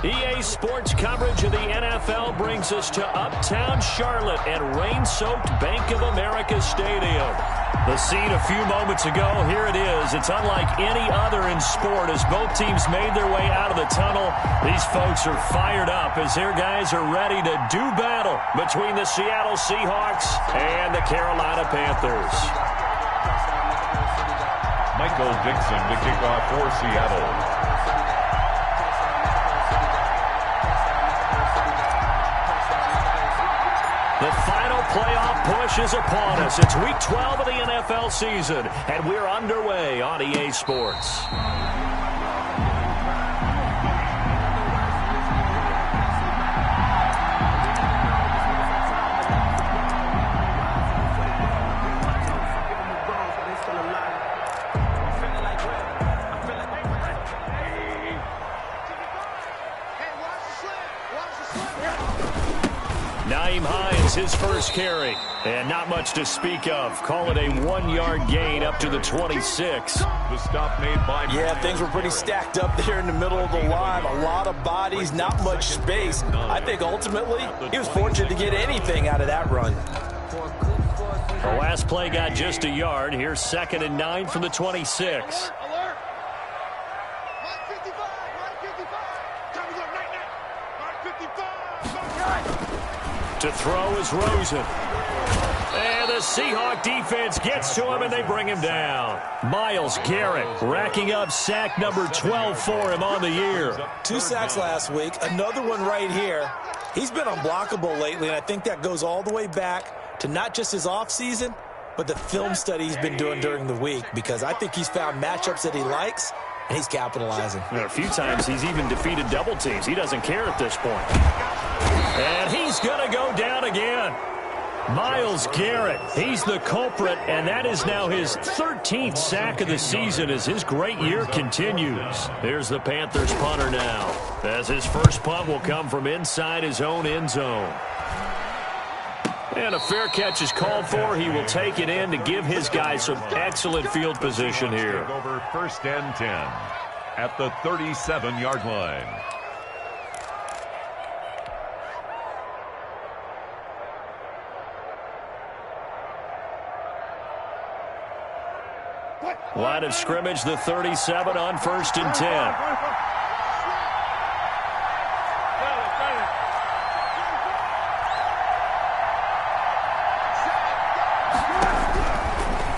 EA Sports coverage of the NFL brings us to Uptown Charlotte at rain-soaked Bank of America Stadium. The scene a few moments ago, here it is. It's unlike any other in sport as both teams made their way out of the tunnel. These folks are fired up as their guys are ready to do battle between the Seattle Seahawks and the Carolina Panthers. Michael Dixon to kick off for Seattle. The final playoff push is upon us. It's Week 12 of the NFL season, and we're underway on EA Sports. His first carry, and not much to speak of. Call it a 1-yard gain up to the 26. The stop made by... Yeah, things were pretty stacked up there in the middle of the line. A lot of bodies, not much space. I think ultimately he was fortunate to get anything out of that run. The last play got just a yard. Here's 2nd and 9 from the 26. To throw is Rosen. And the Seahawk defense gets to him, and they bring him down. Myles Garrett racking up sack number 12 for him on the year. 2 sacks last week, another one right here. He's been unblockable lately, and I think that goes all the way back to not just his offseason, but the film study he's been doing during the week, because I think he's found matchups that he likes, and he's capitalizing. A few times he's even defeated double teams. He doesn't care at this point. And he's going to go down again. Myles Garrett, he's the culprit, and that is now his 13th sack of the season as his great year continues. Here's the Panthers punter now, as his first punt will come from inside his own end zone. And a fair catch is called for. He will take it in to give his guys some excellent field position here. Over 1st and 10 at the 37-yard line. Line of scrimmage, the 37 on 1st and 10.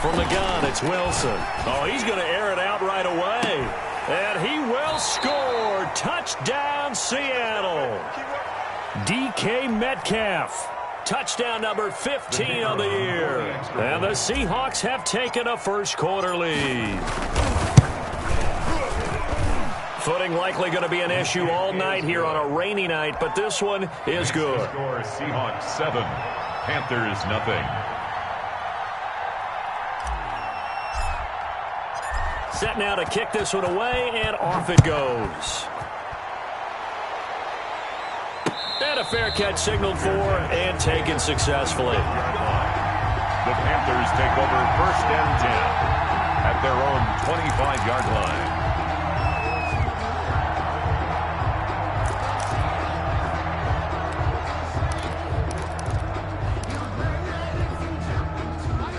From the gun, it's Wilson. Oh, he's going to air it out right away. And he will score. Touchdown, Seattle. DK Metcalf. Touchdown number 15 on the year. And the Seahawks have taken a first-quarter lead. Footing likely going to be an issue all night here on a rainy night, but this one is good. Score Seahawks 7, Panthers nothing. Set now to kick this one away, and off it goes. And a fair catch signaled for and taken successfully. The Panthers take over 1st and 10 at their own 25-yard line.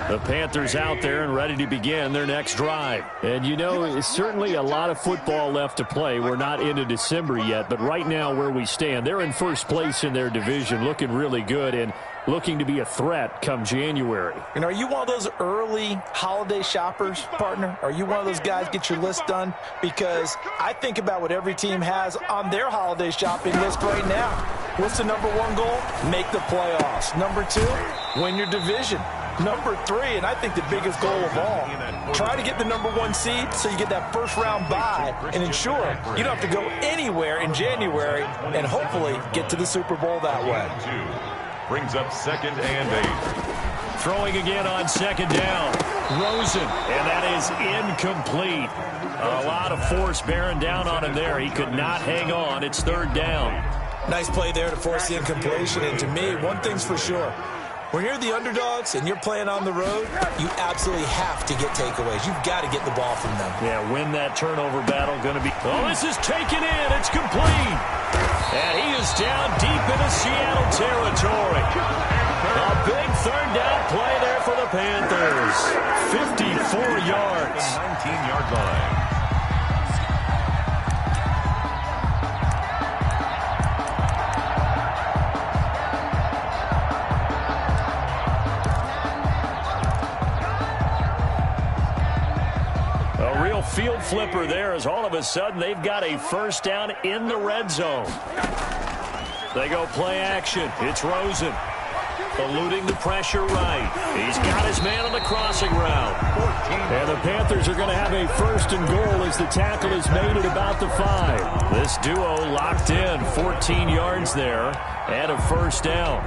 The Panthers out there and ready to begin their next drive. And, you know, it's certainly a lot of football left to play. We're not into December yet, but right now where we stand, they're in first place in their division, looking really good and looking to be a threat come January. And are you one of those early holiday shoppers, partner? Are you one of those guys get your list done? Because I think about what every team has on their holiday shopping list right now. What's the number 1 goal? Make the playoffs. Number 2, win your division. Number 3, and I think the biggest goal of all, try to get the number 1 seed so you get that first-round bye and ensure you don't have to go anywhere in January and hopefully get to the Super Bowl that way. Brings up 2nd and 8. Throwing again on 2nd down. Rosen, and that is incomplete. A lot of force bearing down on him there. He could not hang on. It's 3rd down. Nice play there to force the incompletion, and to me, one thing's for sure. When you're the underdogs and you're playing on the road, you absolutely have to get takeaways. You've got to get the ball from them. Yeah, win that turnover battle. Going to be... Oh, this is taken in. It's complete. Seattle territory. A big third down play there for the Panthers. 54 yards. 19-yard line. A real field flipper there as all of a sudden they've got a first down in the red zone. They go play action. It's Rosen. Eluding the pressure right. He's got his man on the crossing route. And the Panthers are going to have a first and goal as the tackle is made at about the 5. This duo locked in 14 yards there and a first down.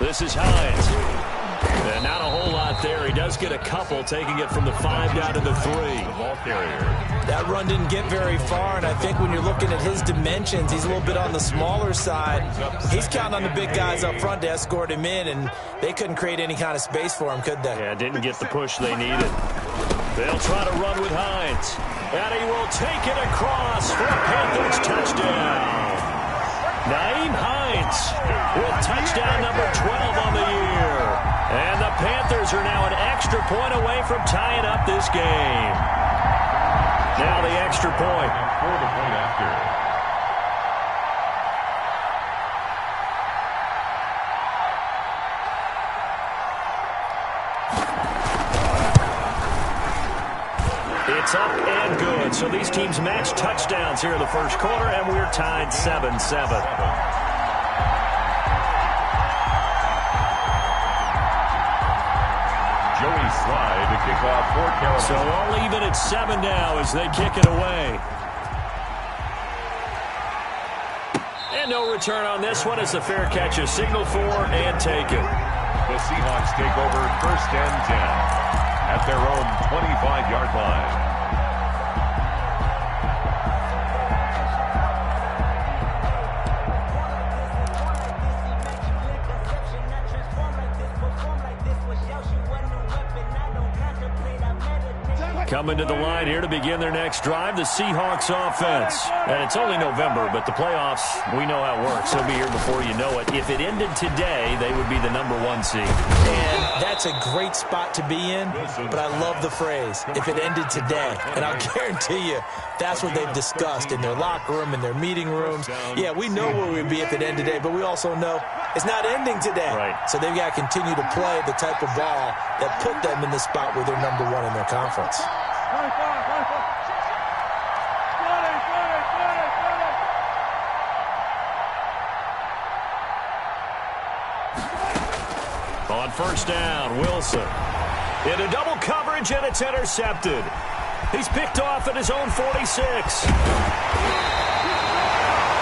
This is Hines. And not a whole lot there. He does get a couple, taking it from the 5 down to the 3. The ball carrier. That run didn't get very far, and I think when you're looking at his dimensions, he's a little bit on the smaller side. He's counting on the big guys up front to escort him in, and they couldn't create any kind of space for him, could they? Yeah, didn't get the push they needed. They'll try to run with Hines. And he will take it across for a Panthers touchdown. Nyheim Hines with touchdown number 12 on the year. And the Panthers are now an extra point away from tying up this game. Now the extra point. For the point after. It's up and good. So these teams match touchdowns here in the first quarter, and we're tied 7-7. Joey Slye to kick off for Carolina. So all even at 7 now as they kick it away. And no return on this one as the fair catch is signaled for and taken. The Seahawks take over first and 10 at their own 25-yard line. Coming to the line here to begin their next drive, the Seahawks offense. And it's only November, but the playoffs, we know how it works. They'll be here before you know it. If it ended today, they would be the number 1 seed. And that's a great spot to be in, but I love the phrase, if it ended today. And I'll guarantee you, that's what they've discussed in their locker room, in their meeting rooms. Yeah, we know where we'd be if it ended today, but we also know it's not ending today. Right. So they've got to continue to play the type of ball that put them in the spot where they're number 1 in their conference. On first down, Wilson. Into double coverage, and it's intercepted. He's picked off at his own 46.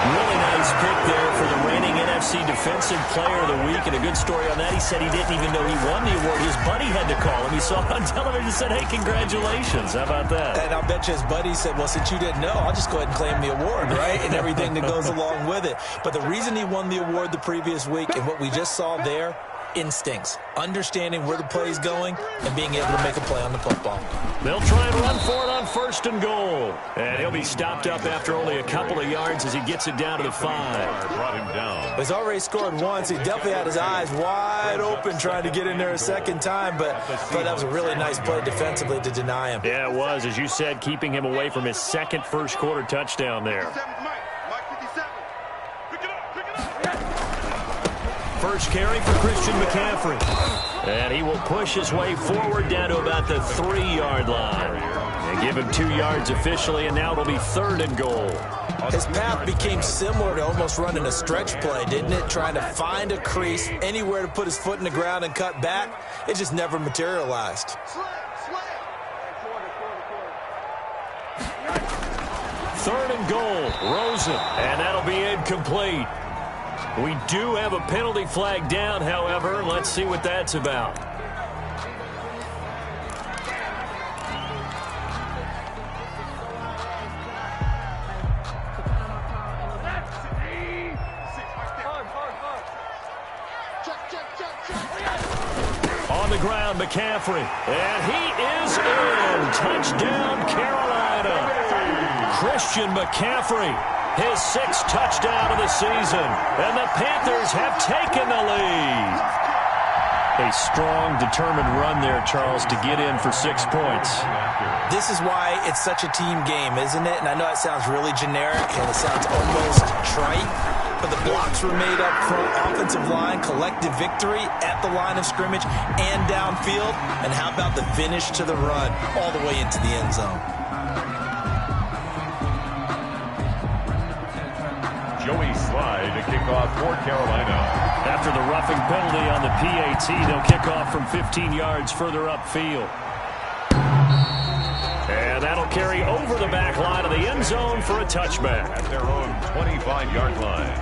Really nice pick there for the reigning NFC Defensive Player of the Week. And a good story on that, he said he didn't even know he won the award. His buddy had to call him. He saw it on television and said, hey, congratulations. How about that? And I'll bet you his buddy said, well, since you didn't know, I'll just go ahead and claim the award, right? And everything that goes along with it. But the reason he won the award the previous week and what we just saw there, instincts, understanding where the play is going, and being able to make a play on the football. They'll try and run for it on first and goal. And he'll be stopped up after only a couple of yards as he gets it down to the 5. Brought him down. He's already scored once. He definitely had his eyes wide open trying to get in there a second time, but that was a really nice play defensively to deny him. Yeah, it was, as you said, keeping him away from his second first quarter touchdown there. First carry for Christian McCaffrey. And he will push his way forward down to about the 3-yard line. And give him 2 yards officially, and now it'll be 3rd and goal. His path became similar to almost running a stretch play, didn't it? Trying to find a crease, anywhere to put his foot in the ground and cut back. It just never materialized. 3rd and goal, Rosen. And that'll be incomplete. We do have a penalty flag down, however. Let's see what that's about. ground, McCaffrey. And he is in. Touchdown, Carolina. Christian McCaffrey, his 6th touchdown of the season. And the Panthers have taken the lead. A strong, determined run there, Charles, to get in for 6 points. This is why it's such a team game, isn't it? And I know it sounds really generic and it sounds almost trite, but the blocks were made up front, offensive line, collective victory at the line of scrimmage and downfield. And how about the finish to the run all the way into the end zone? Joey Slye to kick off for Carolina. After the roughing penalty on the PAT, they'll kick off from 15 yards further upfield. And that'll carry over the back line of the end zone for a touchback. At their own 25-yard line.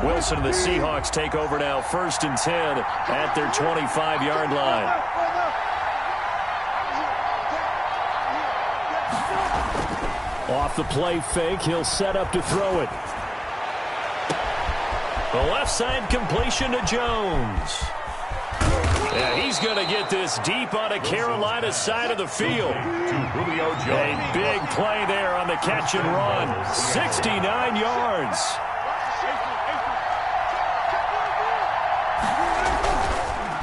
Wilson and the Seahawks take over now, 1st and 10 at their 25-yard line. Off the play fake, he'll set up to throw it. The left side completion to Jones. And he's going to get this deep on a Carolina side of the field. A big play there on the catch and run. 69 yards.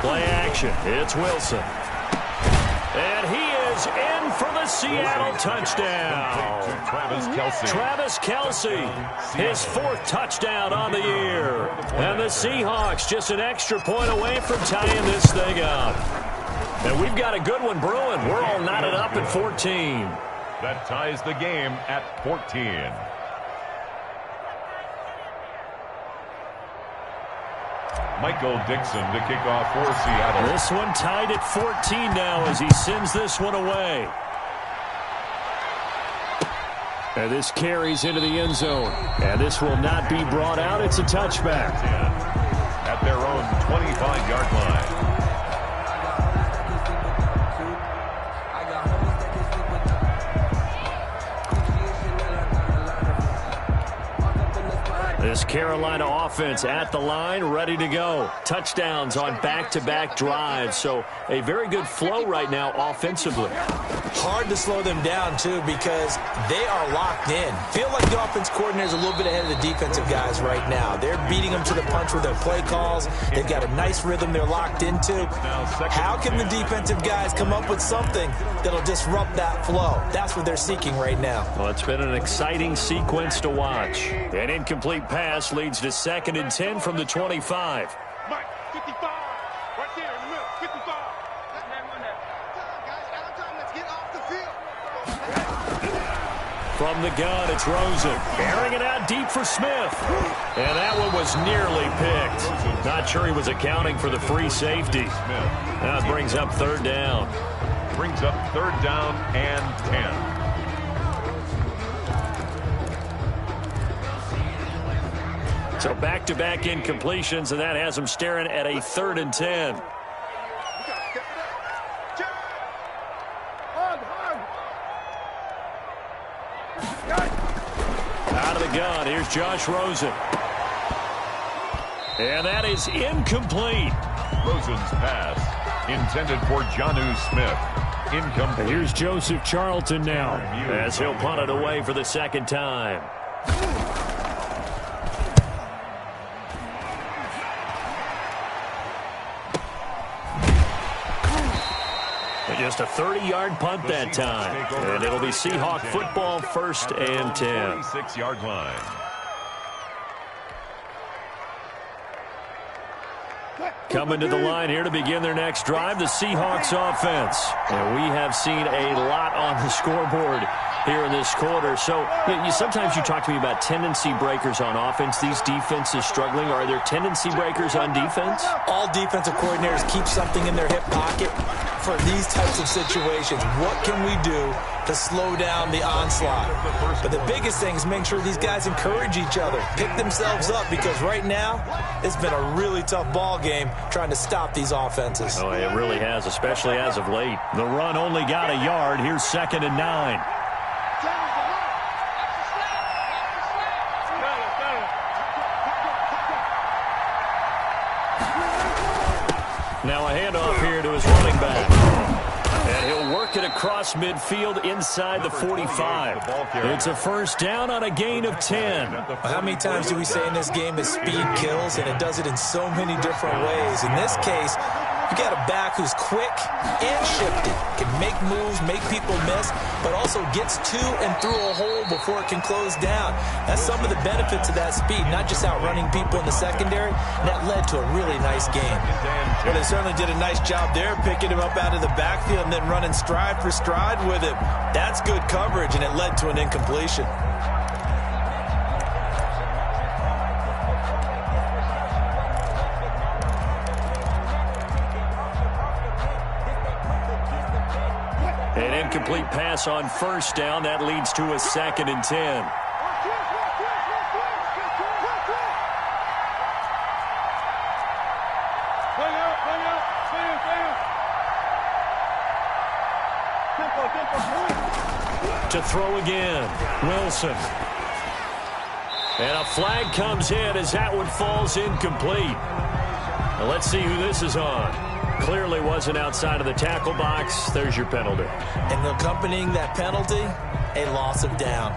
Play action. It's Wilson. And he is in for the Seattle touchdown. Travis Kelce, his 4th touchdown on the year. And the Seahawks just an extra point away from tying this thing up. And we've got a good one brewing. We're all knotted up at 14. That ties the game at 14. Michael Dixon to kick off for Seattle. This one tied at 14 now as he sends this one away. And this carries into the end zone. And this will not be brought out. It's a touchback. At their own 25-yard line. This Carolina offense at the line, ready to go. Touchdowns on back-to-back drives. So a very good flow right now offensively. Hard to slow them down, too, because they are locked in. Feel like the offense coordinator is a little bit ahead of the defensive guys right now. They're beating them to the punch with their play calls. They've got a nice rhythm they're locked into. How can the defensive guys come up with something that'll disrupt that flow? That's what they're seeking right now. Well, it's been an exciting sequence to watch. An incomplete pass leads to 2nd and 10 from the 25. Mike, 55, right there in the middle, 55. Let's get off the field. From the gun, it's Rosen. Airing it out deep for Smith. And that one was nearly picked. Not sure he was accounting for the free safety. That brings up 3rd down. Brings up 3rd down and 10. So back-to-back incompletions, and that has them staring at a 3rd and 10. Out of the gun, here's Josh Rosen. And that is incomplete. Rosen's pass intended for Jonnu Smith. Incomplete. And here's Joseph Charlton now as he'll punt it away for the 2nd time. Just a 30-yard punt that time. And it'll be Seahawk football, 1st and 10. 36-yard line. Coming to the line here to begin their next drive, the Seahawks offense. And we have seen a lot on the scoreboard here in this quarter. So sometimes you talk to me about tendency breakers on offense. These defenses struggling. Are there tendency breakers on defense? All defensive coordinators keep something in their hip pocket for these types of situations. What can we do to slow down the onslaught. But the biggest thing is make sure these guys encourage each other, pick themselves up, because right now it's been a really tough ball game trying to stop these offenses. Oh, it really has, especially as of late. The run only got a yard. Here's 2nd and 9. Now a handoff here to his running back. And he'll work it across midfield inside the 45. It's a first down on a gain of 10. How many times do we say in this game that speed kills, and it does it in so many different ways? In this case, you got a back who's quick and shifted, can make moves, make people miss, but also gets to and through a hole before it can close down. That's some of the benefits of that speed, not just outrunning people in the secondary, and that led to a really nice game. Well, they certainly did a nice job there, picking him up out of the backfield and then running stride for stride with him. That's good coverage, and it led to an incompletion. An incomplete pass on first down. That leads to a 2nd and 10. To throw again, Wilson. And a flag comes in as that one falls incomplete. Now let's see who this is on. Clearly wasn't outside of the tackle box. There's your penalty. And accompanying that penalty, a loss of down.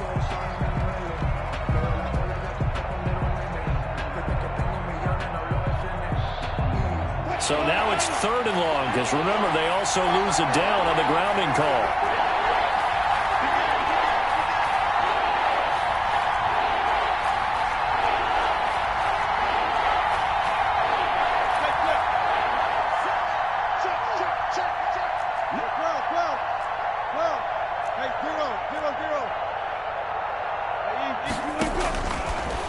So now it's 3rd and long, because remember, they also lose a down on the grounding call.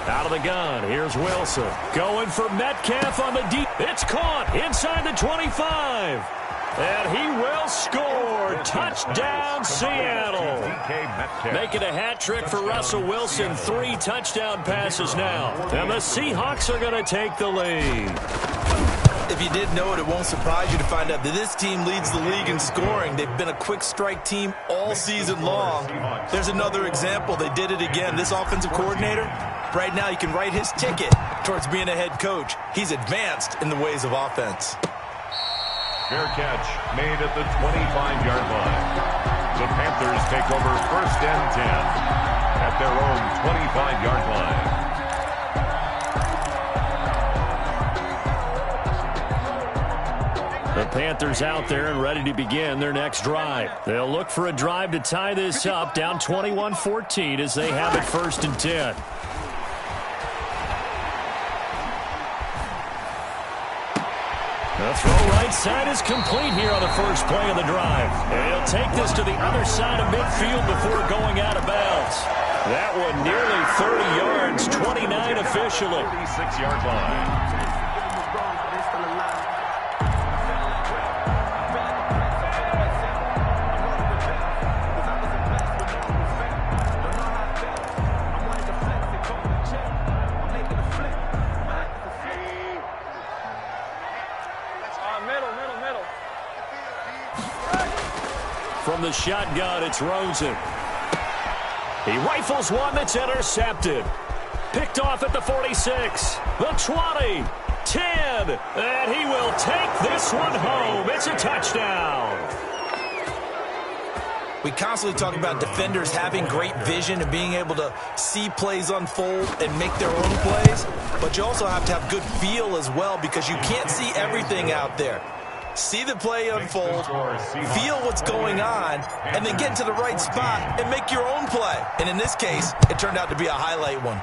Out of the gun, here's Wilson. Going for Metcalf on the deep. It's caught inside the 25. And he will score. Touchdown, Seattle. Making a hat trick for Russell Wilson. 3 touchdown passes now. And the Seahawks are going to take the lead. If you didn't know it, it won't surprise you to find out that this team leads the league in scoring. They've been a quick strike team all season long. There's another example. They did it again. This offensive coordinator, right now, you can write his ticket towards being a head coach. He's advanced in the ways of offense. Fair catch made at the 25-yard line. The Panthers take over 1st and 10 at their own 25-yard line. The Panthers out there and ready to begin their next drive. They'll look for a drive to tie this up, down 21-14 as they have it 1st and 10. The throw right side is complete here on the first play of the drive. And he'll take this to the other side of midfield before going out of bounds. That one nearly 30 yards, 29 officially. 36-yard line. From the shotgun, it's Rosen. He rifles one that's intercepted. Picked off at the 46, the 20, 10, and he will take this one home. It's a touchdown. We constantly talk about defenders having great vision and being able to see plays unfold and make their own plays, but you also have to have good feel as well because you can't see everything out there. See the play unfold, feel what's going on, and then get to the right spot and make your own play. And in this case, it turned out to be a highlight one.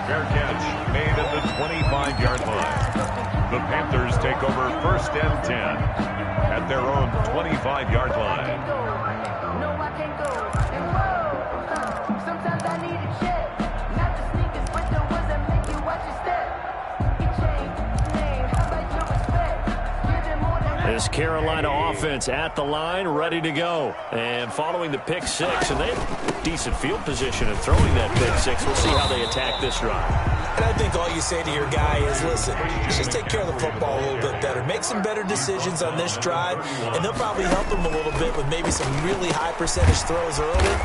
Fair catch made at the 25-yard line. The Panthers take over 1st and 10 at their own 25-yard line. This Carolina offense at the line, ready to go. And following the pick six, and they have decent field position in throwing that pick six. We'll see how they attack this drive. And I think all you say to your guy is, listen, just take care of the football a little bit better. Make some better decisions on this drive, and they'll probably help him a little bit with maybe some really high percentage throws early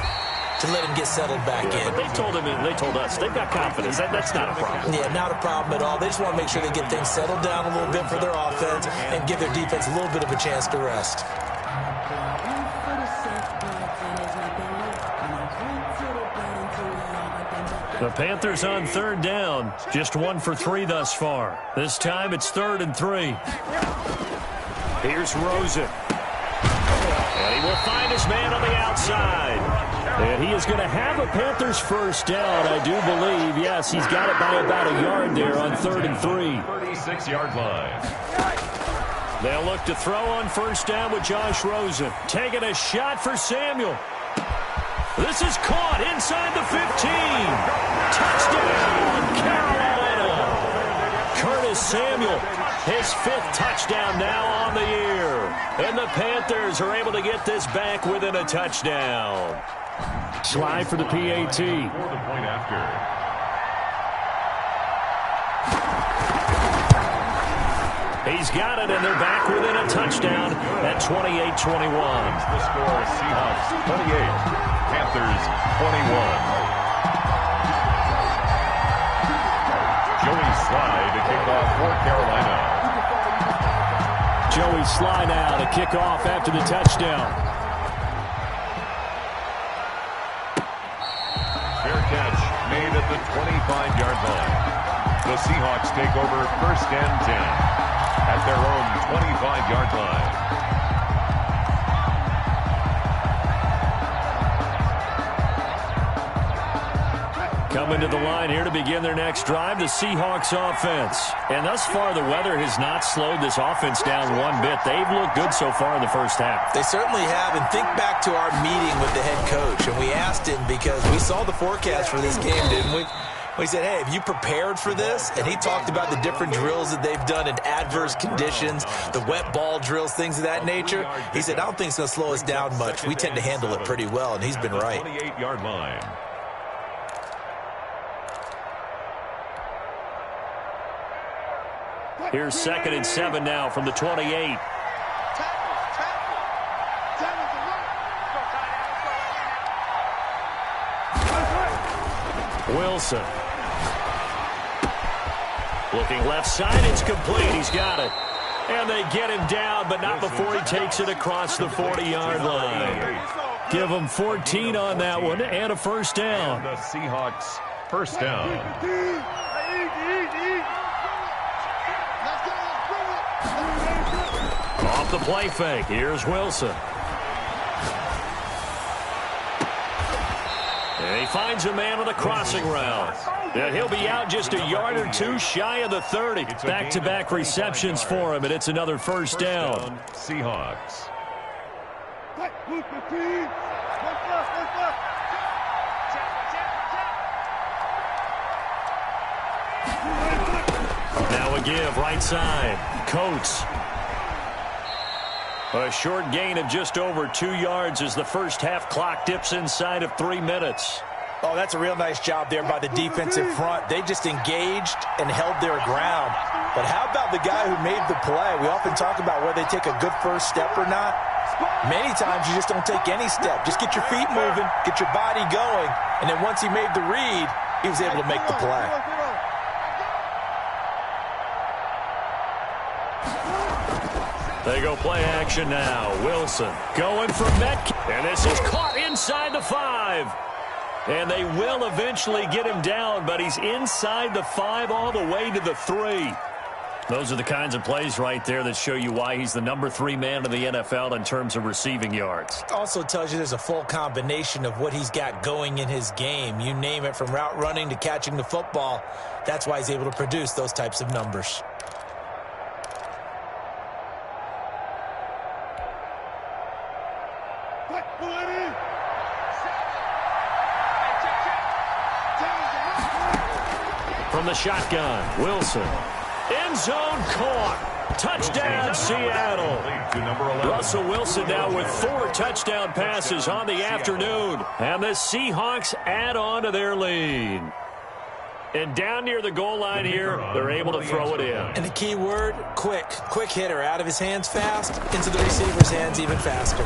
to let him get settled back in. But they told him, and they told us, they've got confidence. That's not a problem. Yeah, not a problem at all. They just want to make sure they get things settled down a little bit for their offense and give their defense a little bit of a chance to rest. The Panthers on third down, just 1 for 3 thus far. This time it's 3rd and 3. Here's Rosen. And he will find his man on the outside. And he is going to have a Panthers first down, I do believe. Yes, he's got it by about a yard there on 3rd and 3. 36-yard line. They'll look to throw on first down with Josh Rosen. Taking a shot for Samuel. This is caught inside the 15. Touchdown, Carolina. Curtis Samuel, his 5th touchdown now on the year. And the Panthers are able to get this back within a touchdown. Slide for the PAT. For the point after. He's got it, and they're back within a touchdown at 28-21. The score, Seahawks 28, Panthers 21. Joey Sly to kick off for Carolina. Joey Sly now to kick off after the touchdown. Fair catch made at the 25-yard line. The Seahawks take over 1st and 10 at their own 25-yard line. Coming to the line here to begin their next drive, the Seahawks offense. And thus far, the weather has not slowed this offense down one bit. They've looked good so far in the first half. They certainly have. And think back to our meeting with the head coach. And we asked him, because we saw the forecast for this game, didn't we? We said, hey, have you prepared for this? And he talked about the different drills that they've done in adverse conditions, the wet ball drills, things of that nature. He said, I don't think it's going to slow us down much. We tend to handle it pretty well, and he's been right. 28-yard line. Here's 2nd and 7 now from the 28. Wilson. Looking left side, it's complete. He's got it. And they get him down, but not before he takes it across the 40-yard line. Give him 14 on that one and a first down. The Seahawks first down. Off the play fake, here's Wilson. And he finds a man on the crossing route. And he'll be out just a yard or two shy of the 30. Back-to-back receptions for him, and it's another first down. Seahawks. Now a give, right side. Coates. A short gain of just over 2 yards as the first half clock dips inside of 3 minutes. Oh, that's a real nice job there by the defensive front. They just engaged and held their ground. But how about the guy who made the play? We often talk about whether they take a good first step or not. Many times you just don't take any step. Just get your feet moving, get your body going, and then once he made the read, he was able to make the play. They go play action now. Wilson going for Metcalf. And this is caught inside the 5. And they will eventually get him down, but he's inside the 5 all the way to the 3. Those are the kinds of plays right there that show you why he's the number 3 man in the NFL in terms of receiving yards. Also tells you there's a full combination of what he's got going in his game. You name it, from route running to catching the football. That's why he's able to produce those types of numbers. From the shotgun, Wilson. End zone caught. Touchdown, Seattle. Russell Wilson now with 4 touchdown passes on the afternoon. And the Seahawks add on to their lead. And down near the goal line here, they're able to throw it in. And the key word, quick. Quick hitter. Out of his hands fast, into the receiver's hands even faster.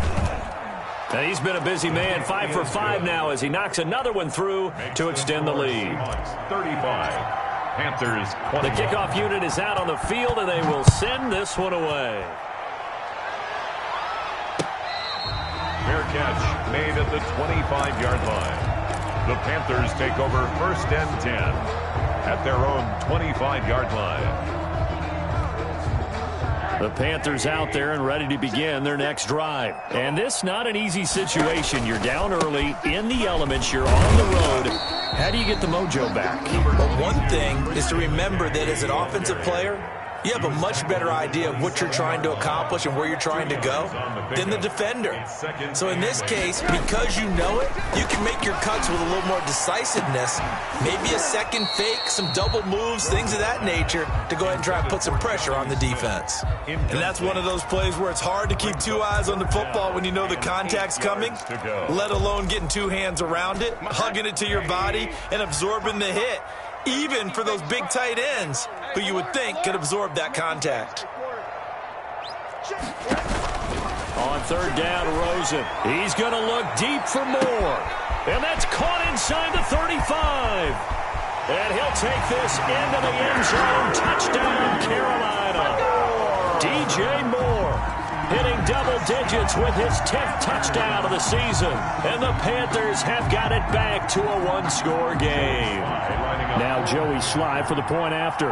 And he's been a busy man, 5 for 5 now as he knocks another one through to extend the lead. 35. Panthers 21. The kickoff unit is out on the field, and they will send this one away. Fair catch made at the 25-yard line. The Panthers take over 1st and 10 at their own 25-yard line. The Panthers out there and ready to begin their next drive. And this not an easy situation. You're down early, in the elements, you're on the road. How do you get the mojo back? Well, one thing is to remember that as an offensive player, you have a much better idea of what you're trying to accomplish and where you're trying to go than the defender. So in this case, because you know it, you can make your cuts with a little more decisiveness, maybe a second fake, some double moves, things of that nature, to go ahead and try and put some pressure on the defense. And that's one of those plays where it's hard to keep 2 eyes on the football when you know the contact's coming, let alone getting 2 hands around it, hugging it to your body, and absorbing the hit. Even for those big tight ends who you would think could absorb that contact. On 3rd down, Rosen. He's going to look deep for more. And that's caught inside the 35. And he'll take this into the end zone. Touchdown, Carolina. DJ Moore hitting double digits with his 10th touchdown of the season. And the Panthers have got it back to a 1-score game. Now Joey Sly for the point after.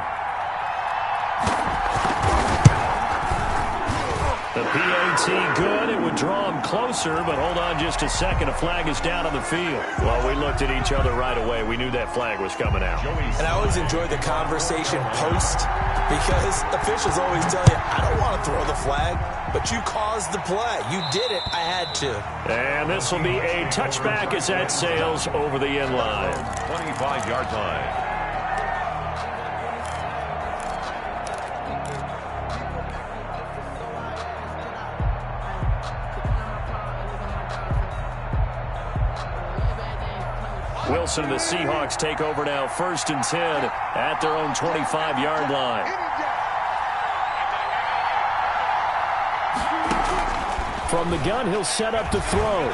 The PAT good. It would draw him closer, but hold on just a second. A flag is down on the field. Well, we looked at each other right away. We knew that flag was coming out. And I always enjoy the conversation post because officials always tell you, I don't want to throw the flag, but you caused the play. You did it. I had to. And this will be a touchback as that sails over the end line. 25-yard line. Wilson and the Seahawks take over now, 1st and 10 at their own 25-yard line. From the gun, he'll set up to throw.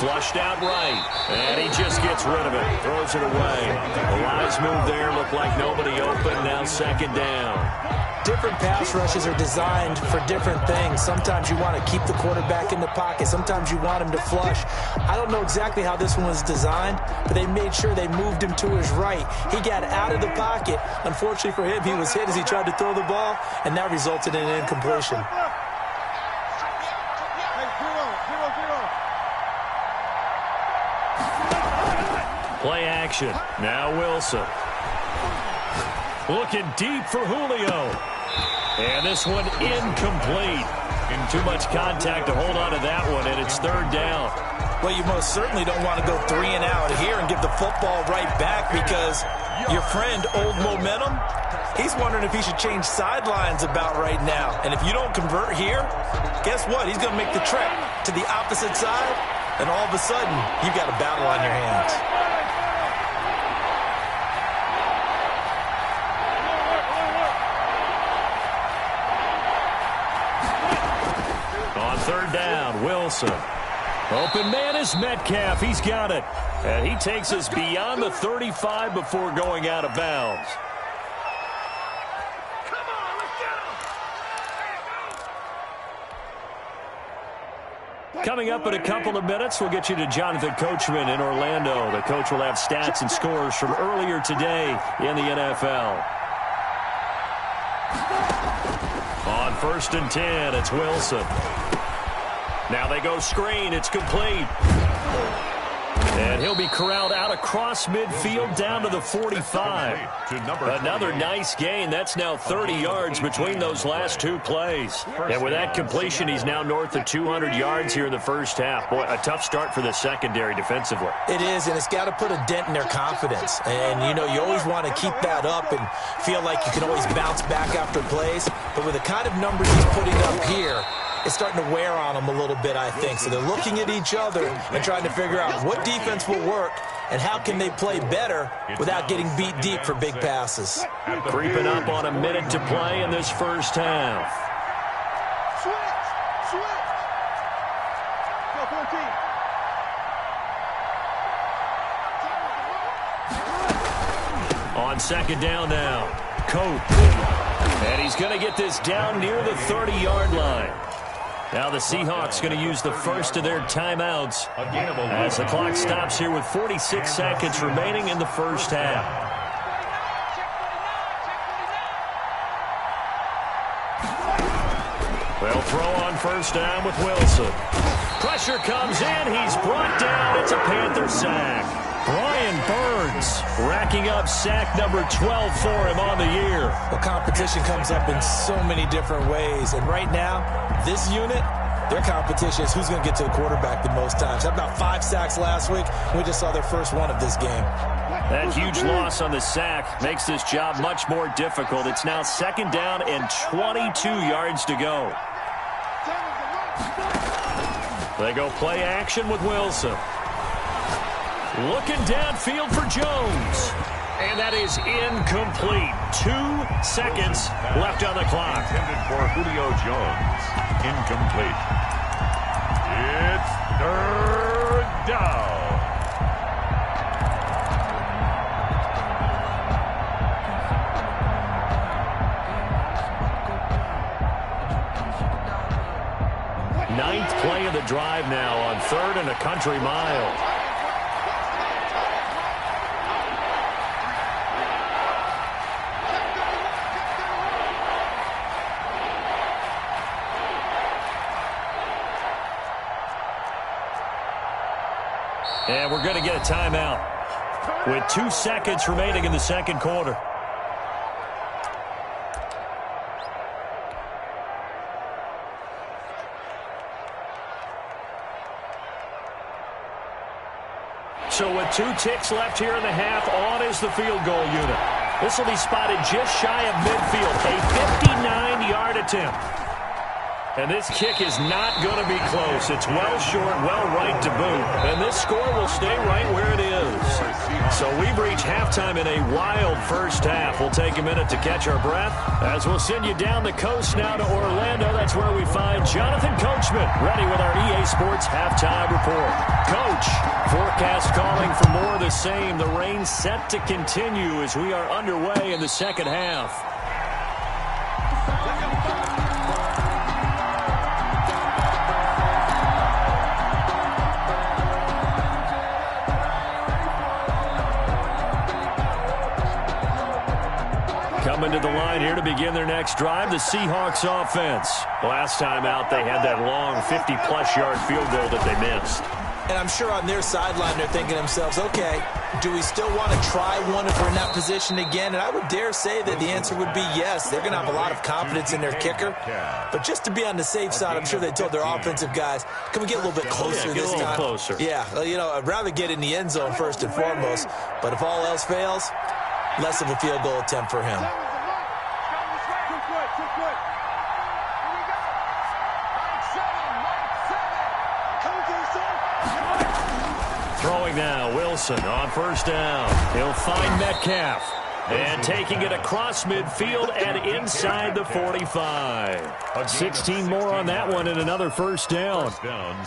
Flushed out right, and he just gets rid of it, throws it away. A wise move there, looked like nobody open, now 2nd down. Different pass rushes are designed for different things. Sometimes you want to keep the quarterback in the pocket. Sometimes you want him to flush. I don't know exactly how this one was designed, but they made sure they moved him to his right. He got out of the pocket. Unfortunately for him, he was hit as he tried to throw the ball, and that resulted in an incompletion. Play action. Now Wilson. Looking deep for Julio. And this one incomplete. Too much contact to hold on to that one, and it's 3rd down. Well, you most certainly don't want to go 3 and out here and give the football right back because your friend, Old Momentum, he's wondering if he should change sidelines about right now. And if you don't convert here, guess what? He's going to make the trek to the opposite side, and all of a sudden, you've got a battle on your hands. On 3rd down, Wilson. Open man is Metcalf. He's got it. And he takes us beyond the 35 before going out of bounds. Coming up in a couple of minutes, we'll get you to Jonathan Coachman in Orlando. The coach will have stats and scores from earlier today in the NFL. On 1st and 10, it's Wilson. Now they go screen. It's complete. And he'll be corralled out across midfield down to the 45. Another nice gain. That's now 30 yards between those last two plays. And with that completion, he's now north of 200 yards here in the first half. Boy, a tough start for the secondary defensively. It is, and it's got to put a dent in their confidence. And, you know, you always want to keep that up and feel like you can always bounce back after plays. But with the kind of numbers he's putting up here, it's starting to wear on them a little bit, I think. So they're looking at each other and trying to figure out what defense will work and how can they play better without getting beat deep for big passes. Creeping up on a minute to play in this first half. Switch. Go 14. On second down now, Cope. And he's going to get this down near the 30-yard line. Now the Seahawks going to use the first of their timeouts as the clock stops here with 46 seconds remaining in the first half. They'll throw on first down with Wilson. Pressure comes in. He's brought down. It's a Panther sack. Brian Burns racking up sack number 12 for him on the year. Well, competition comes up in so many different ways. And right now, this unit, their competition is who's going to get to the quarterback the most times. Had about 5 sacks last week. We just saw their first one of this game. That huge loss on the sack makes this job much more difficult. It's now second down and 22 yards to go. They go play action with Wilson. Looking downfield for Jones. And that is incomplete. 2 seconds left on the clock. Intended for Julio Jones. Incomplete. It's third down. Ninth play of the drive now on 3rd and a country mile. And we're going to get a timeout with 2 seconds remaining in the second quarter. So with 2 ticks left here in the half, on is the field goal unit. This will be spotted just shy of midfield, a 59-yard attempt. And this kick is not going to be close. It's well short, well right to boot. And this score will stay right where it is. So we've reached halftime in a wild first half. We'll take a minute to catch our breath as we'll send you down the coast now to Orlando. That's where we find Jonathan Coachman ready with our EA Sports halftime report. Coach, forecast calling for more of the same. The rain set to continue as we are underway in the second half. Coming to the line here to begin their next drive, the Seahawks offense. Last time out, they had that long 50-plus yard field goal that they missed. And I'm sure on their sideline they're thinking to themselves, okay, do we still want to try one if we're in that position again? And I would dare say that the answer would be yes. They're going to have a lot of confidence in their kicker. But just to be on the safe side, I'm sure they told their offensive guys, can we get a little bit closer this time? Closer. Yeah, you know, I'd rather get in the end zone first and foremost. But if all else fails, less of a field goal attempt for him. Throwing now, Wilson on first down. He'll find Metcalf. And taking it across midfield and inside the 45. 16 more on that one and another first down.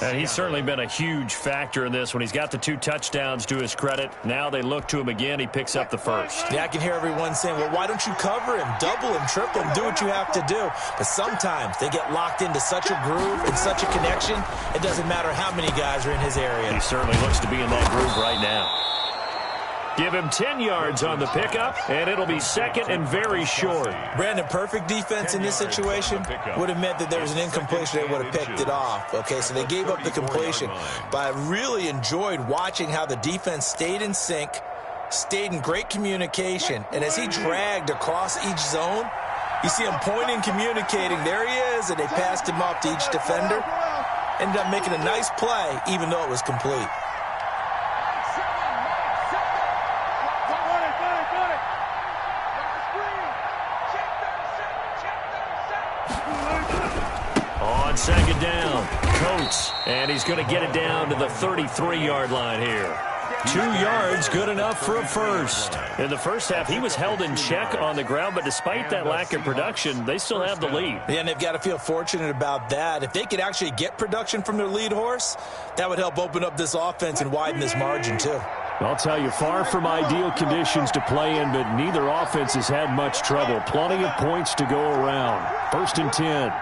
And he's certainly been a huge factor in this when he's got the 2 touchdowns to his credit. Now they look to him again. He picks up the first. Yeah, I can hear everyone saying, well, why don't you cover him, double him, triple him, do what you have to do. But sometimes they get locked into such a groove and such a connection, it doesn't matter how many guys are in his area. He certainly looks to be in that groove right now. Give him 10 yards on the pickup, and it'll be second and very short. Brandon, perfect defense in this situation would have meant that there was an incompletion. They would have picked it off. Okay, so they gave up the completion. But I really enjoyed watching how the defense stayed in sync, stayed in great communication, and as he dragged across each zone, you see him pointing, communicating. There he is, and they passed him off to each defender. Ended up making a nice play, even though it was complete. On second down, Coates, and he's going to get it down to the 33-yard line here. 2 yards, good enough for a first. In the first half, he was held in check on the ground, but despite that lack of production, they still have the lead. Yeah, and they've got to feel fortunate about that. If they could actually get production from their lead horse, that would help open up this offense and widen this margin too. I'll tell you, far from ideal conditions to play in, but neither offense has had much trouble. Plenty of points to go around. 1st and 10.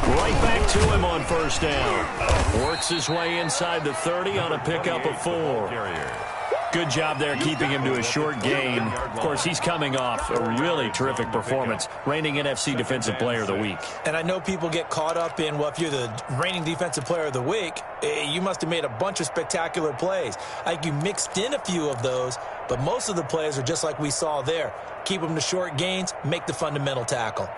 Right back to him on first down. Works his way inside the 30 on a pickup of 4. Good job there keeping him to a short gain. Of course, he's coming off a really terrific performance, reigning NFC Defensive Player of the Week. And I know people get caught up in, well, if you're the reigning Defensive Player of the Week, you must have made a bunch of spectacular plays. Like you mixed in a few of those, but most of the plays are just like we saw there. Keep them to short gains, make the fundamental tackle.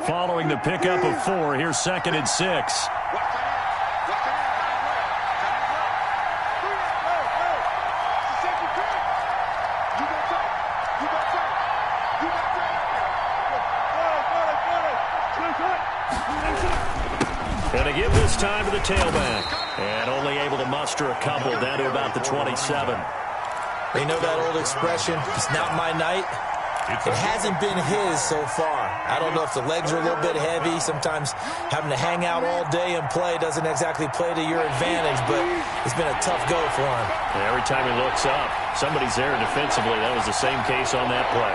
Following the pickup of 4, here's 2nd and 6. Going to give this time to the tailback. And only able to muster a couple down to about the 27. They know that old expression, it's not my night. It hasn't been his so far. I don't know if the legs are a little bit heavy. Sometimes having to hang out all day and play doesn't exactly play to your advantage, but it's been a tough go for him. Every time he looks up, somebody's there defensively. That was the same case on that play.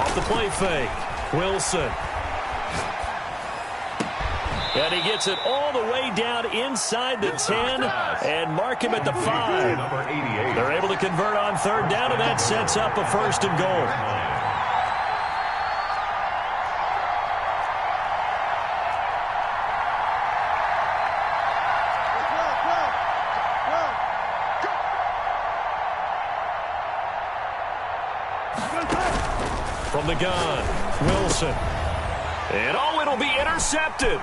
Off the play fake, Wilson. And he gets it all the way down inside the 10 and mark him at the 5. They're able to convert on 3rd down, and that sets up a 1st and goal. From the gun, Wilson. And it'll be intercepted.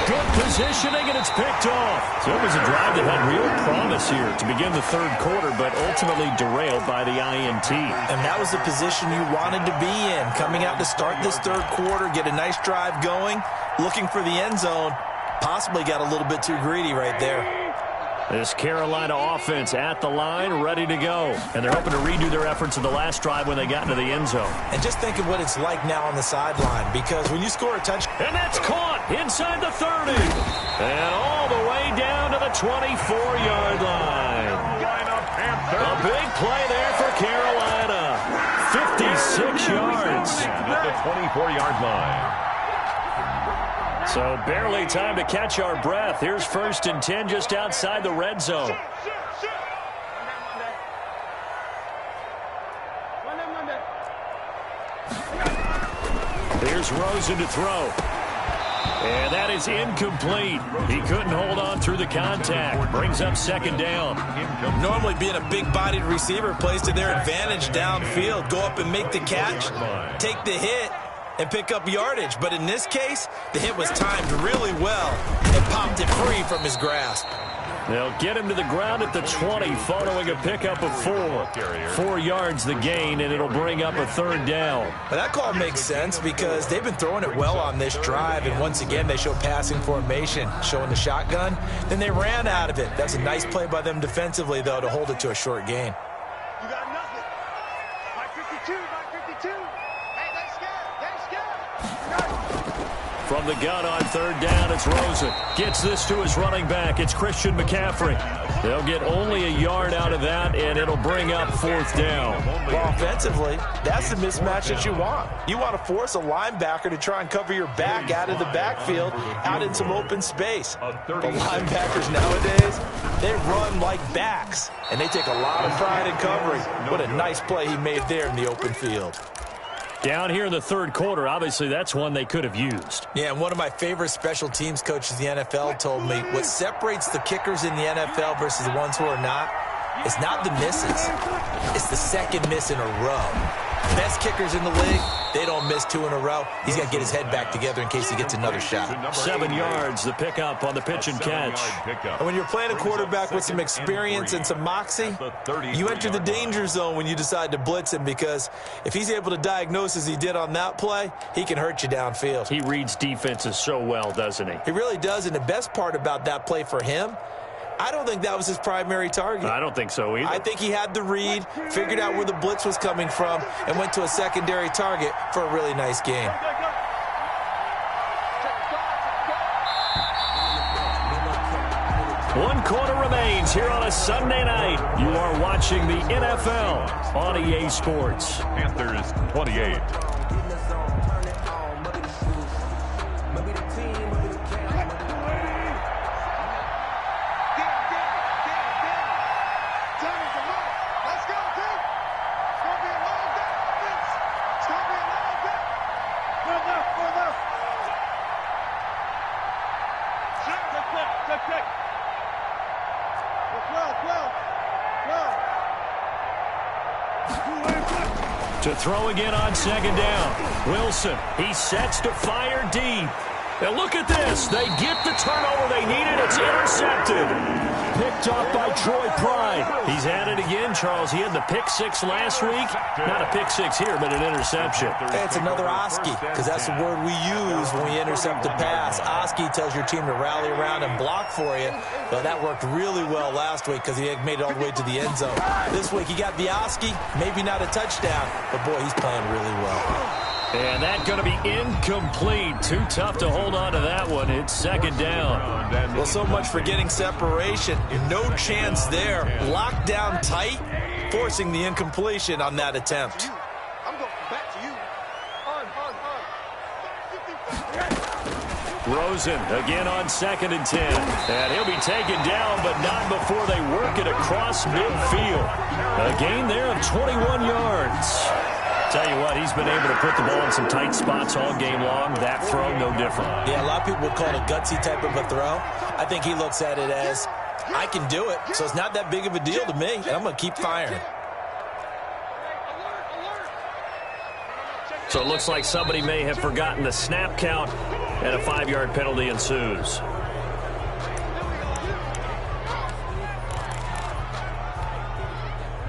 Good positioning, and it's picked off. So it was a drive that had real promise here to begin the 3rd quarter, but ultimately derailed by the INT. And that was the position you wanted to be in. Coming out to start this 3rd quarter, get a nice drive going, looking for the end zone. Possibly got a little bit too greedy right there. This Carolina offense at the line, ready to go. And they're hoping to redo their efforts in the last drive when they got into the end zone. And just think of what it's like now on the sideline, because when you score a touchdown. And that's caught inside the 30. And all the way down to the 24-yard line. A big play there for Carolina. 56 yards. At the 24-yard line. So barely time to catch our breath. Here's 1st and 10 just outside the red zone. Here's Rosen to throw. And that is incomplete. He couldn't hold on through the contact. Brings up 2nd down. Normally being a big-bodied receiver plays to their advantage downfield. Go up and make the catch, take the hit, and pick up yardage. But in this case, the hit was timed really well and popped it free from his grasp. They'll get him to the ground at the 20 following a pickup of 4. 4 yards the gain, and it'll bring up a 3rd down. But that call makes sense because they've been throwing it well on this drive, and once again they show passing formation, showing the shotgun. Then they ran out of it. That's a nice play by them defensively, though, to hold it to a short gain. You got nothing. By 52, by 52. Hey, let's go. From the gun on third down, it's Rosen. Gets this to his running back. It's Christian McCaffrey. They'll get only a yard out of that, and it'll bring up fourth down. Well, offensively, that's the mismatch that you want. You want to force a linebacker to try and cover your back out of the backfield, out in some open space. The linebackers nowadays, they run like backs, and they take a lot of pride in covering. What a nice play he made there in the open field. Down here in the third quarter, obviously that's one they could have used. Yeah, and one of my favorite special teams coaches in the NFL told me what separates the kickers in the NFL versus the ones who are not, it's not the misses. It's the second miss in a row. Best kickers in the league, they don't miss 2 in a row. He's got to get his head back together in case he gets another shot. 7 yards, the pickup on the pitch and catch. And when you're playing a quarterback with some experience and some moxie, you enter the danger zone when you decide to blitz him, because if he's able to diagnose as he did on that play, he can hurt you downfield. He reads defenses so well, doesn't he? He really does, and the best part about that play for him, I don't think that was his primary target. I don't think so either. I think he had the read, figured out where the blitz was coming from, and went to a secondary target for a really nice game. One quarter remains here on a Sunday night. You are watching the NFL on EA Sports. Panthers 28. To throw again on second down. Wilson, he sets to fire deep. And look at this. They get the turnover they needed. It's intercepted. Picked up by Troy Pride. He's at it again, Charles. He had the pick six last week. Not a pick six here, but an interception. Hey, it's another Oski, because that's the word we use when we intercept a pass. Oski tells your team to rally around and block for you. But that worked really well last week because he made it all the way to the end zone. This week he got the Oski, maybe not a touchdown, but boy, he's playing really well. And that's going to be incomplete. Too tough to hold on to that one. It's second down. Well, so much for getting separation. No chance there. Locked down tight, forcing the incompletion on that attempt. I'm going back to you. Rosen again on 2nd and 10. And he'll be taken down, but not before they work it across midfield. A gain there of 21 yards. Tell you what, he's been able to put the ball in some tight spots all game long. That throw, no different. Yeah, a lot of people would call it a gutsy type of a throw. I think he looks at it as, I can do it, so it's not that big of a deal to me, and I'm going to keep firing. So it looks like somebody may have forgotten the snap count, and a 5-yard penalty ensues.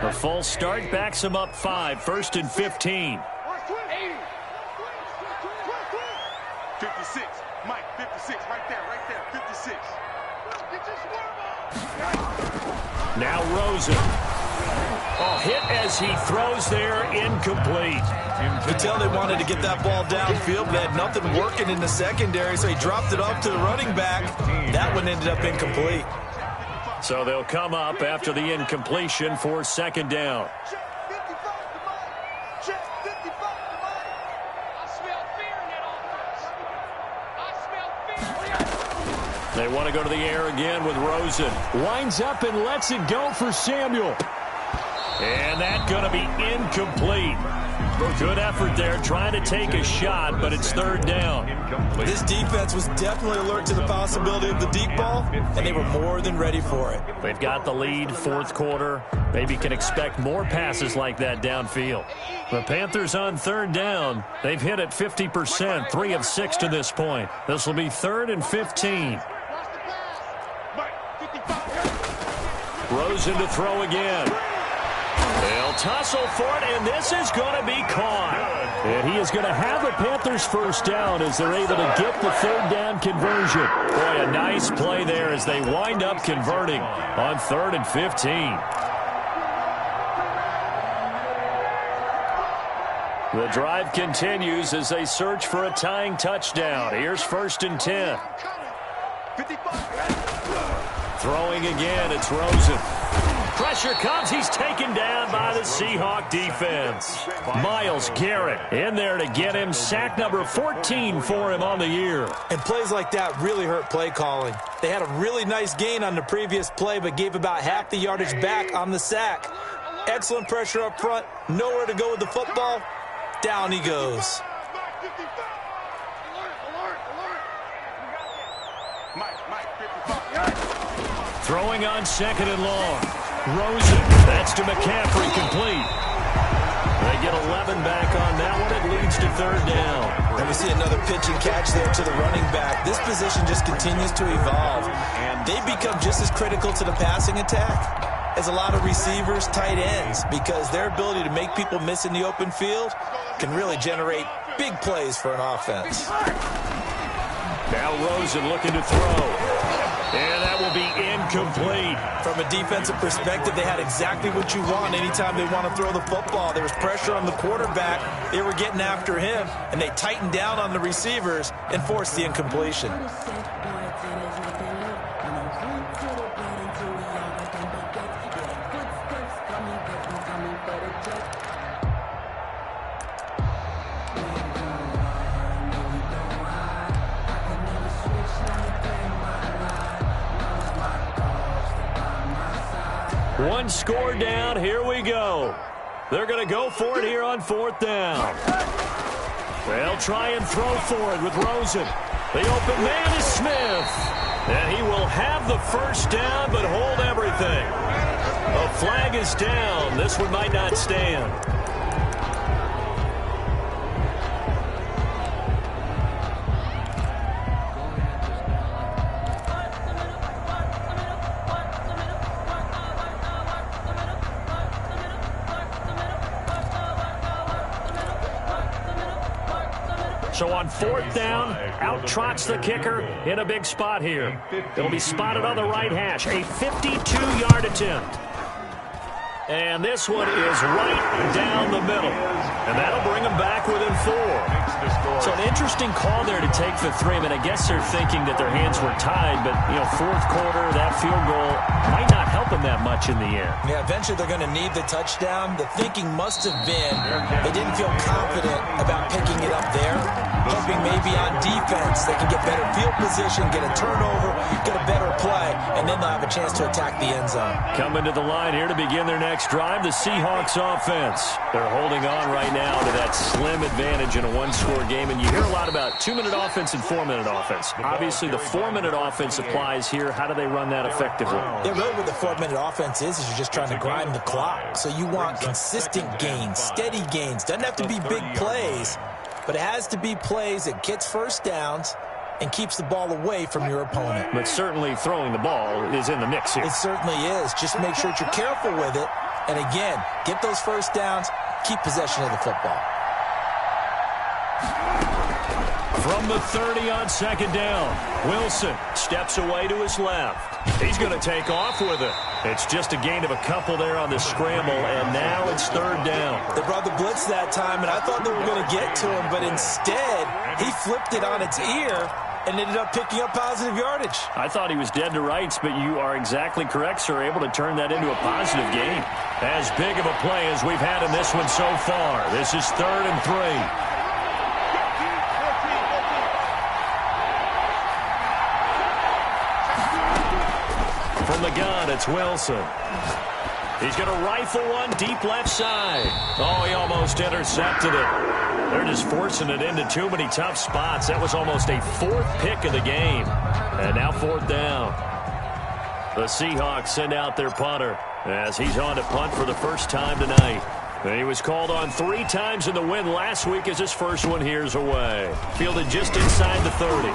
A full start backs him up 5, 1st and 15. 56, Mike, 56, right there, 56. Now Rosen. Oh, hit as he throws there, incomplete. You could tell they wanted to get that ball downfield, but they had nothing working in the secondary, so he dropped it off to the running back. That one ended up incomplete. So they'll come up after the incompletion for second down. They want to go to the air again with Rosen. Winds up and lets it go for Samuel. And that's going to be incomplete. Good effort there, trying to take a shot, but it's third down. This defense was definitely alert to the possibility of the deep ball, and they were more than ready for it. They've got the lead, fourth quarter. Maybe can expect more passes like that downfield. The Panthers on third down. They've hit it 50%, 3 of 6 to this point. This will be 3rd and 15. Rosen to throw again. They'll tussle for it, and this is going to be caught. And he is going to have the Panthers first down as they're able to get the third down conversion. Boy, a nice play there as they wind up converting on 3rd and 15. The drive continues as they search for a tying touchdown. Here's 1st and 10. Throwing again, it's Rosen. Pressure comes. He's taken down by the Seahawk defense. Myles Garrett in there to get him. Sack number 14 for him on the year. And plays like that really hurt play calling. They had a really nice gain on the previous play, but gave about half the yardage back on the sack. Excellent pressure up front. Nowhere to go with the football. Down he goes. Throwing on 2nd and long. Rosen, that's to McCaffrey, complete. They get 11 back on that one. It leads to 3rd down. And we see another pitch and catch there to the running back. This position just continues to evolve. And they become just as critical to the passing attack as a lot of receivers, tight ends, because their ability to make people miss in the open field can really generate big plays for an offense. Now Rosen looking to throw. And that will be incomplete. From a defensive perspective, they had exactly what you want anytime they want to throw the football. There was pressure on the quarterback. They were getting after him, and they tightened down on the receivers and forced the incompletion. One score down. Here we go. They're going to go for it here on 4th down. They'll try and throw for it with Rosen. The open man is Smith. And he will have the 1st down, but hold everything. A flag is down. This one might not stand. So on 4th down, out trots the kicker in a big spot here. It'll be spotted on the right hash. A 52-yard attempt. And this one is right down the middle. And that'll bring them back within 4. So an interesting call there to take the 3. I mean, I guess they're thinking that their hands were tied, but, 4th quarter, that field goal might not help them that much in the end. Yeah, eventually they're going to need the touchdown. The thinking must have been they didn't feel confident about picking it up there, hoping maybe on defense they can get better field position, get a turnover, get a better play, and then they'll have a chance to attack the end zone. Coming to the line here to begin their next drive, the Seahawks offense. They're holding on right now to that slim advantage in a one-score game, and you hear a lot about 2-minute offense and 4-minute offense. Obviously, the 4-minute offense applies here. How do they run that effectively? Yeah, really what the 4-minute offense is you're just trying to grind the clock. So you want consistent gains, steady gains. Doesn't have to be big plays, but it has to be plays that gets 1st downs and keeps the ball away from your opponent. But certainly throwing the ball is in the mix here. It certainly is. Just make sure that you're careful with it. And again, get those 1st downs, keep possession of the football. From the 30 on 2nd down, Wilson steps away to his left. He's going to take off with it. It's just a gain of a couple there on the scramble, and now it's 3rd down. They brought the blitz that time, and I thought they were going to get to him, but instead, he flipped it on its ear and ended up picking up positive yardage. I thought he was dead to rights, but you are exactly correct, sir, able to turn that into a positive gain. As big of a play as we've had in this one so far. This is 3rd and 3. From the gun, it's Wilson. He's going to rifle one deep left side. Oh, he almost intercepted it. They're just forcing it into too many tough spots. That was almost a 4th pick of the game. And now 4th down. The Seahawks send out their punter as he's on to punt for the first time tonight. And he was called on 3 times in the win last week as his first one here's away. Fielded just inside the 30.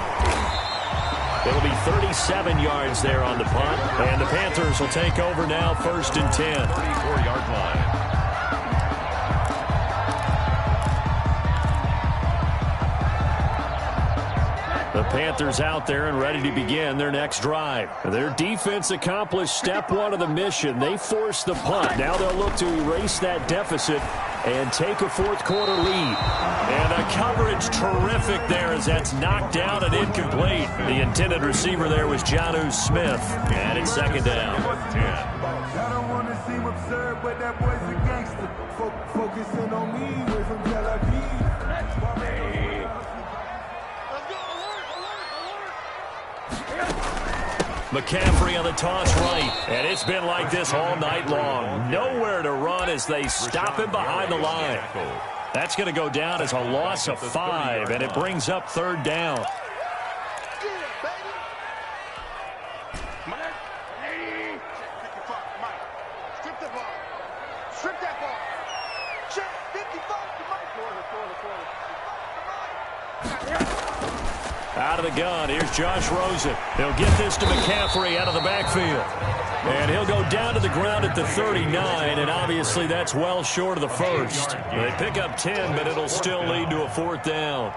It'll be 37 yards there on the punt. And the Panthers will take over now, 1st and 10. 34-yard line. The Panthers out there and ready to begin their next drive. Their defense accomplished step 1 of the mission. They forced the punt. Now they'll look to erase that deficit and take a fourth quarter lead. And the coverage terrific there as that's knocked down and incomplete. The intended receiver there was Jonnu Smith. And it's second down. I don't want to seem absurd, but that boy's a gangster. Focusing on me, way from Tel Aviv. McCaffrey on the toss right, and it's been like this all night long. Nowhere to run as they stop him behind the line. That's going to go down as a loss of 5, and it brings up third down. Out of the gun, here's Josh Rosen. He'll get this to McCaffrey out of the backfield. And he'll go down to the ground at the 39, and obviously that's well short of the first. They pick up 10, but it'll still lead to a fourth down.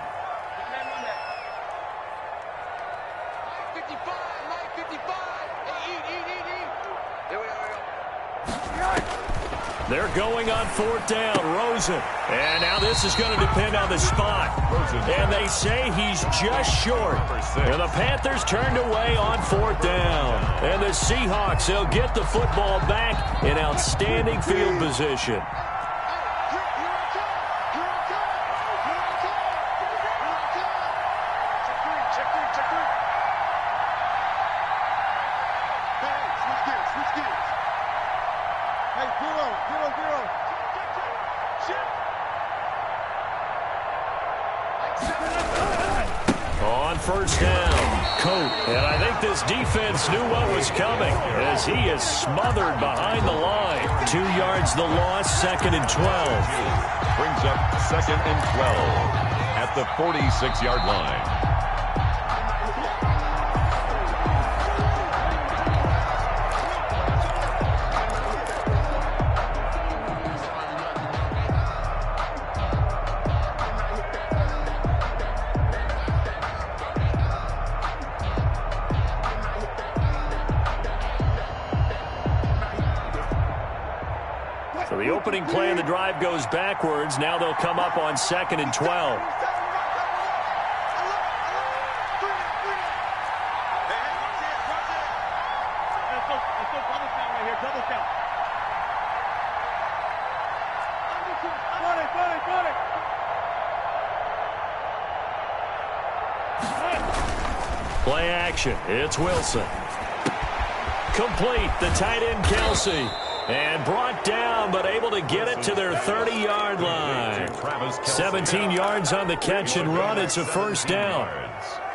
They're going on fourth down. Rosen. And now this is going to depend on the spot. And they say he's just short. And the Panthers turned away on fourth down. And the Seahawks, they'll get the football back in outstanding field position. First down, Coat. And I think this defense knew what was coming as he is smothered behind the line. 2 yards the loss, second and 12. Brings up second and 12 at the 46-yard line. So the opening play of the drive goes backwards. Now they'll come up on second and 12. Play action. It's Wilson. Complete. The tight end, Kelsey. And brought down, but able to get it to their 30-yard line. 17 yards on the catch and run. It's a first down.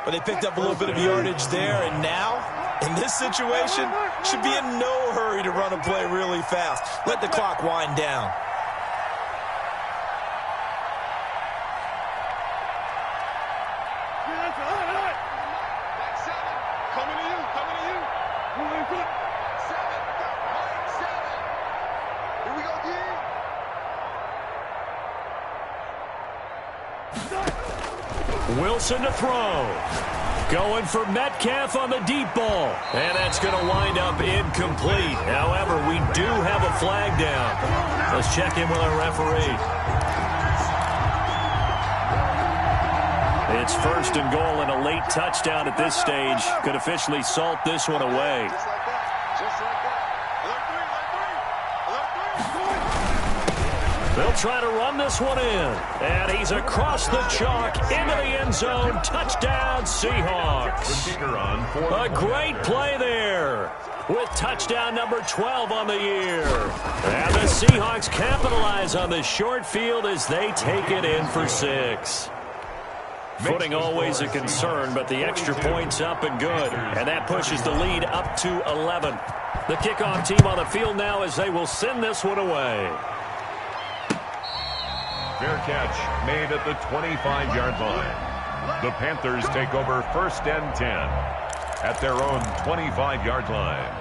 But they picked up a little bit of yardage there, and now, in this situation, should be in no hurry to run a play really fast. Let the clock wind down. Wilson to throw. Going for Metcalf on the deep ball. And that's going to wind up incomplete. However, we do have a flag down. Let's check in with our referee. It's first and goal and a late touchdown at this stage. Could officially salt this one away. They'll try to run this one in. And he's across the chalk into the end zone. Touchdown, Seahawks. A great play there with touchdown number 12 on the year. And the Seahawks capitalize on the short field as they take it in for 6. Footing always a concern, but the extra point's up and good. And that pushes the lead up to 11. The kickoff team on the field now as they will send this one away. Fair catch made at the 25-yard line. The Panthers take over first and 10 at their own 25-yard line.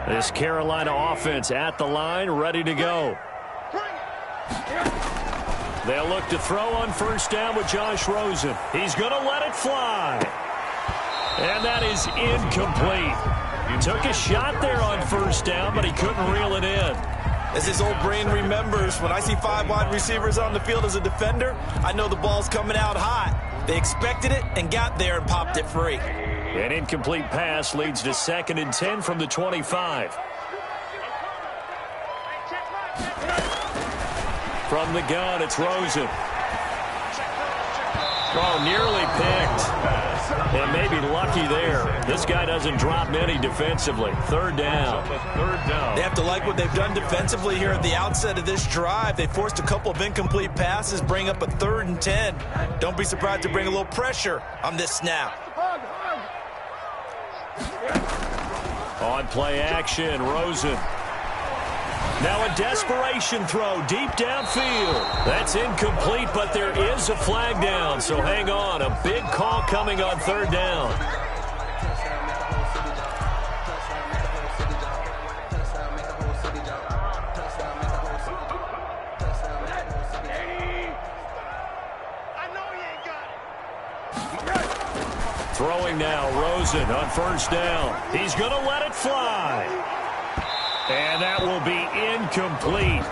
This Carolina offense at the line, ready to go. They'll look to throw on first down with Josh Rosen. He's going to let it fly. And that is incomplete. Took a shot there on first down, but he couldn't reel it in. As his old brain remembers, when I see 5 wide receivers on the field as a defender, I know the ball's coming out hot. They expected it and got there and popped it free. An incomplete pass leads to 2nd and 10 from the 25. From the gun, it's Rosen. Oh, nearly picked. And maybe lucky there. This guy doesn't drop many defensively. 3rd down. They have to like what they've done defensively here at the outset of this drive. They forced a couple of incomplete passes, bring up a 3rd and 10. Don't be surprised to bring a little pressure on this snap. On play action, Rosen. Now a desperation throw deep downfield. That's incomplete, but there is a flag down, so hang on. A big call coming on 3rd down. Throwing now, Rosen on 1st down. He's going to let it fly. And that will be incomplete.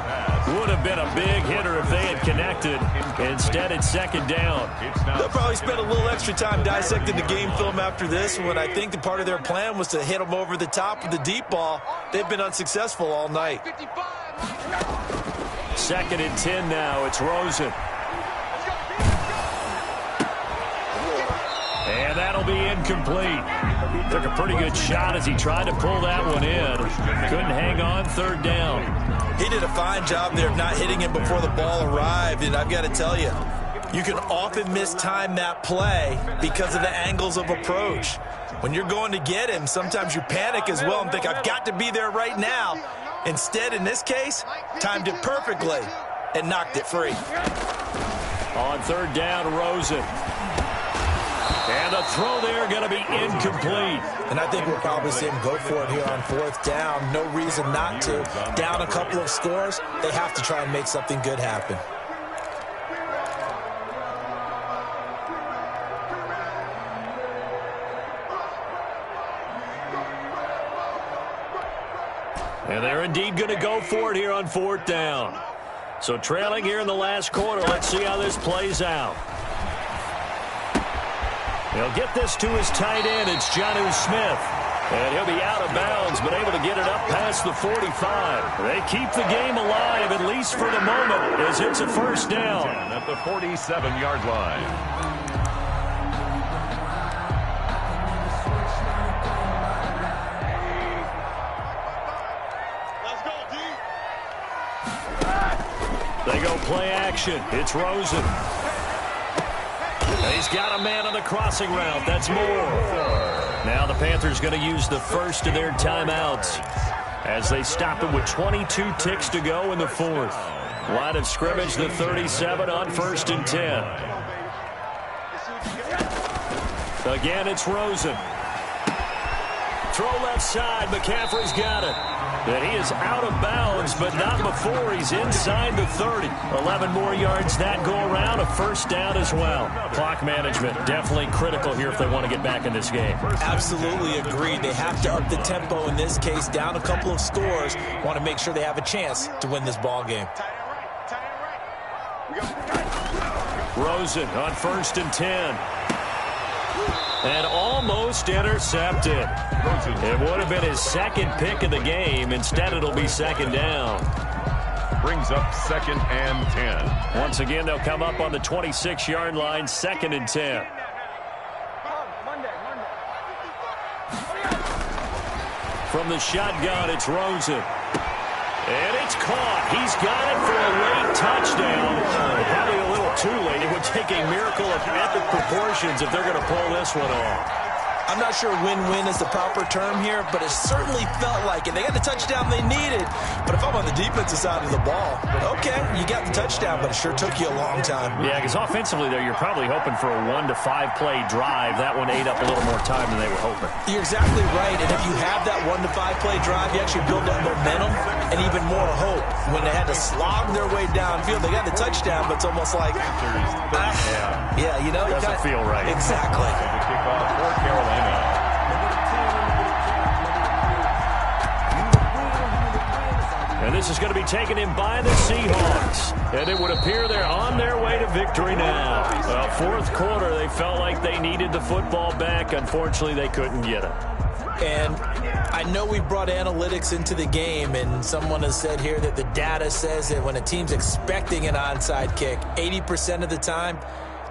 Would have been a big hitter if they had connected. Instead, it's 2nd down. They'll probably spend a little extra time dissecting the game film after this one. I think the part of their plan was to hit them over the top with the deep ball. They've been unsuccessful all night. 2nd and 10 now. It's Rosen. And that'll be incomplete. Took a pretty good shot as he tried to pull that one in. Couldn't hang on 3rd down. He did a fine job there of not hitting him before the ball arrived, and I've got to tell you, you can often mistime that play because of the angles of approach. When you're going to get him, sometimes you panic as well and think, I've got to be there right now. Instead, in this case, timed it perfectly and knocked it free. On 3rd down, Rosen. And the throw there going to be incomplete. And I think we'll probably see him go for it here on 4th down. No reason not to. Down a couple of scores, they have to try and make something good happen. And they're indeed going to go for it here on 4th down. So trailing here in the last quarter. Let's see how this plays out. He'll get this to his tight end. It's Jonnu Smith. And he'll be out of bounds, but able to get it up past the 45. They keep the game alive, at least for the moment, as it's a 1st down. At the 47-yard line. They go play action. It's Rosen. He's got a man on the crossing route. That's Moore. Now the Panthers going to use the first of their timeouts as they stop it with 22 ticks to go in the 4th. Line of scrimmage, the 37 on 1st and 10. Again, it's Rosen. Throw left side. McCaffrey's got it. And he is out of bounds, but not before he's inside the 30. 11 more yards that go around, a 1st down as well. Clock management definitely critical here if they want to get back in this game. Absolutely agreed. They have to up the tempo in this case, down a couple of scores. Want to make sure they have a chance to win this ball game. Rosen on 1st and 10. And almost intercepted. It would have been his 2nd pick of the game. Instead, it'll be 2nd down. Brings up 2nd and 10. Once again, they'll come up on the 26-yard line, 2nd and 10. From the shotgun, it's Rosen. And it's caught. He's got it for a late touchdown. Probably a little too late. It would take a miracle of epic proportions if they're going to pull this one off. I'm not sure win-win is the proper term here, but it certainly felt like it. They got the touchdown they needed, but if I'm on the defensive side of the ball, okay, you got the touchdown, but it sure took you a long time. Yeah, because offensively, though, you're probably hoping for a 1 to 5 play drive. That one ate up a little more time than they were hoping. You're exactly right, and if you have that 1 to 5 play drive, you actually build up momentum and even more hope. When they had to slog their way downfield, they got the touchdown, but it's almost like, yeah, you know, doesn't feel right. Exactly. The kickoff for Carolina. And this is going to be taken in by the Seahawks. And it would appear they're on their way to victory now. Fourth quarter, they felt like they needed the football back. Unfortunately, they couldn't get it. And I know we brought analytics into the game, and someone has said here that the data says that when a team's expecting an onside kick, 80% of the time,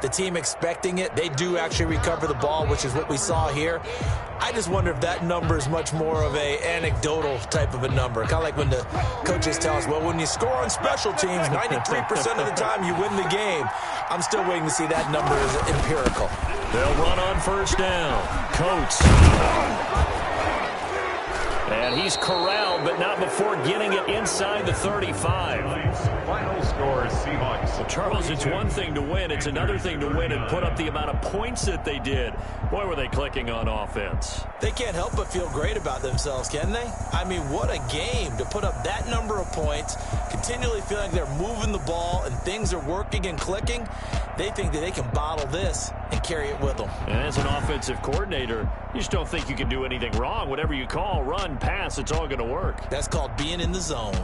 the team expecting it, they do actually recover the ball, which is what we saw here. I just wonder if that number is much more of a anecdotal type of a number. Kind of like when the coaches tell us, well, when you score on special teams, 93% of the time you win the game. I'm still waiting to see that number is empirical. They'll run on first down. Coates. And he's corralled, but not before getting it inside the 35. Final score, Seahawks. Well, Charles, it's one thing to win. It's another thing to win and put up the amount of points that they did. Boy, were they clicking on offense. They can't help but feel great about themselves, can they? I mean, what a game to put up that number of points, continually feeling like they're moving the ball and things are working and clicking. They think that they can bottle this and carry it with them. And as an offensive coordinator, you just don't think you can do anything wrong. Whatever you call, run, pass, it's all going to work. That's called being in the zone.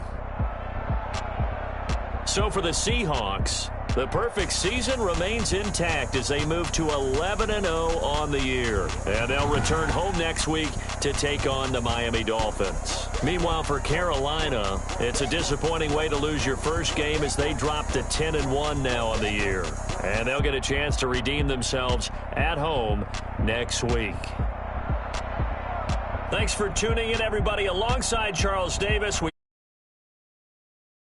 So for the Seahawks, the perfect season remains intact as they move to 11-0 on the year. And they'll return home next week to take on the Miami Dolphins. Meanwhile, for Carolina, it's a disappointing way to lose your first game as they drop to 10-1 now on the year. And they'll get a chance to redeem themselves at home next week. Thanks for tuning in, everybody. Alongside Charles Davis,